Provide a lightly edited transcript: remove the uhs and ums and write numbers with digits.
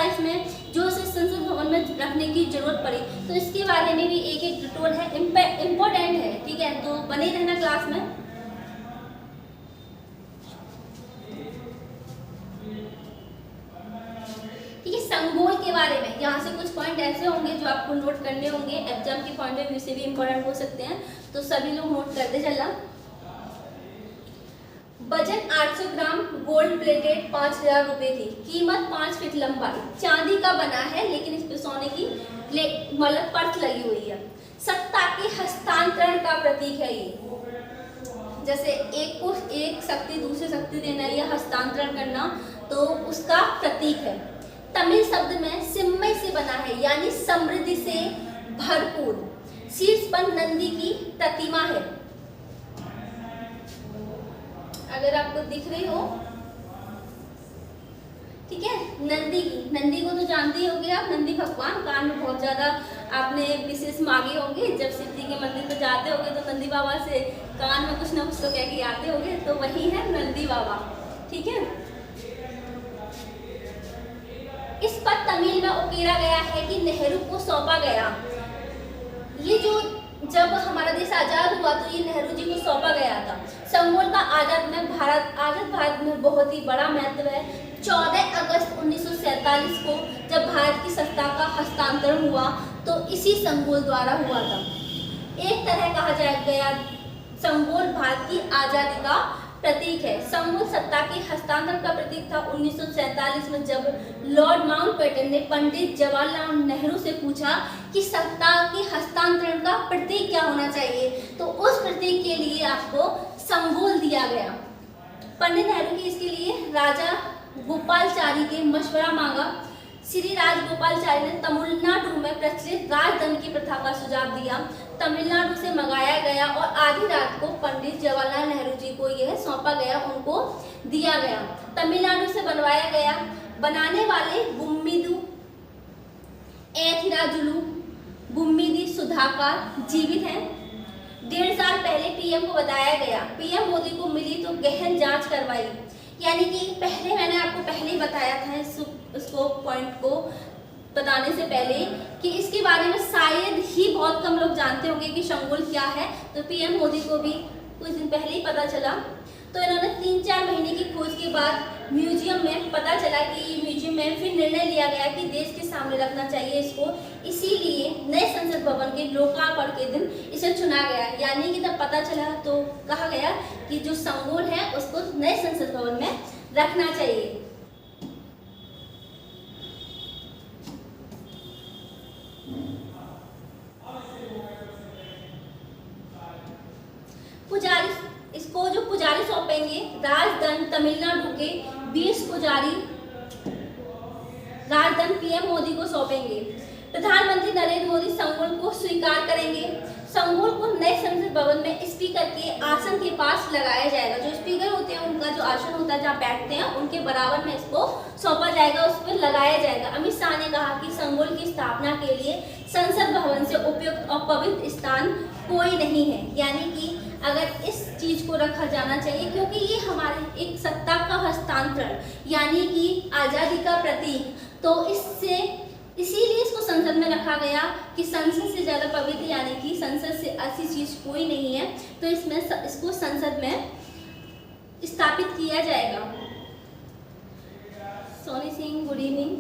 था इसमें जो इसे संसद भवन में रखने की जरूरत पड़ी, तो इसके बारे में भी एक एक डिटेल है, इम्पोर्टेंट है, ठीक है, तो बने रहना क्लास में। ठीक है, संगोल के बारे में यहाँ से कुछ पॉइंट ऐसे होंगे जो आपको नोट करने होंगे, एग्जाम के पॉइंट ऑफ व्यू से भी इम्पोर्टेंट हो सकते हैं, तो सभी लोग नोट करते चलना। वजन 800 ग्राम, गोल्ड प्लेटेड, 5000 रुपए थी, कीमत 5 फीट लंबाई, चांदी का बना है लेकिन इस पे सोने की मतलब पर्थ लगी हुई है। सत्ता के हस्तांतरण का प्रतीक है ये, जैसे एक को एक शक्ति दूसरी शक्ति देना या हस्तांतरण करना, तो उसका प्रतीक है। तमिल शब्द में सिम्मई से बना है यानी समृद्धि से भरपूर। शीर्ष पर नंदी की प्रतिमा है, अगर आपको दिख रही हो, ठीक है, नंदी को तो जानते ही होंगे आप, नंदी भगवान, कान में बहुत ज्यादा आपने विशेष मांगे होंगे, जब शिव जी के मंदिर पे जाते होंगे तो नंदी बाबा से कान में कुछ ना कुछ तो कह के आते होंगे, तो वही है नंदी बाबा, ठीक है। इस पर तमिल में उकेरा गया है कि नेहरू को सौंपा गया। ये जो जब हमारा देश आजाद हुआ तो ये नेहरू जी को सौंपा गया था। संगोल का आजाद भारत में बहुत ही बड़ा महत्व है। 14 अगस्त 1947 को जब भारत की सत्ता का हस्तांतरण हुआ तो इसी संगोल द्वारा हुआ था। एक तरह कहा गया संगोल भारत की आजादी का प्रतीक है। संगोल सत्ता के हस्तांतरण का प्रतीक था। 1947 में जब लॉर्ड माउंटबेटन ने पंडित जवाहरलाल नेहरू से पूछा कि सत्ता के हस्तांतरण का प्रतीक क्या होना चाहिए, तो उस प्रतीक के लिए आपको संगोल दिया गया। पंडित नेहरू की इसके लिए राजा गोपालचारी के मशवरा मांगा। श्री राजगोपालचारी ने तमिलनाडु में प्रचलित राजदंड की प्रथा का सुझाव दिया। तमिलनाडु से मंगाया गया और आधी रात को पंडित जवाहरलाल नेहरू जी को यह सौंपा गया, उनको दिया गया। तमिलनाडु से बनवाया गया। बनाने वाले बुम्मीदु एथिराजुलु बुम्मीदी सुधाकर जीवित हैं। 1.5 साल पहले पीएम को बताया गया। पीएम मोदी को मिली तो गहन जांच करवाई, यानी कि पहले मैंने आपको पहले ही बताया था इसको पॉइंट को बताने से पहले कि इसके बारे में शायद ही बहुत कम लोग जानते होंगे कि संगोल क्या है, तो पीएम मोदी को भी कुछ दिन पहले ही पता चला। तो इन्होंने 3-4 महीने की खोज के बाद म्यूजियम में पता चला कि म्यूजियम में फिर निर्णय लिया गया कि देश के सामने रखना चाहिए इसको, इसीलिए नए संसद भवन के लोकार्पण के दिन इसे चुना गया। यानी कि जब पता चला तो कहा गया कि जो संगोल है उसको नए संसद भवन में रखना चाहिए। पुजारी, इसको जो पुजारी सौंपेंगे, राजदंड तमिलनाडु के 20 पुजारी राजदंड पीएम मोदी को सौंपेंगे। प्रधानमंत्री नरेंद्र मोदी संगोल को स्वीकार करेंगे। संगोल को नए संसद भवन में स्पीकर के आसन के पास लगाया जाएगा। जो स्पीकर होते हैं उनका जो आसन होता है जहाँ बैठते हैं उनके बराबर में इसको सौंपा जाएगा, उस पर लगाया जाएगा। अमित शाह ने कहा कि संगोल की स्थापना के लिए संसद भवन से उपयुक्त और पवित्र स्थान कोई नहीं है, यानी कि अगर इस चीज को रखा जाना चाहिए क्योंकि ये हमारे एक सत्ता का हस्तांतरण यानी कि आजादी का प्रतीक, तो इसीलिए इसको संसद में रखा गया कि संसद से ज्यादा पवित्र यानी कि संसद से ऐसी चीज कोई नहीं है, तो इसको संसद में स्थापित किया जाएगा। Soni Singh good evening.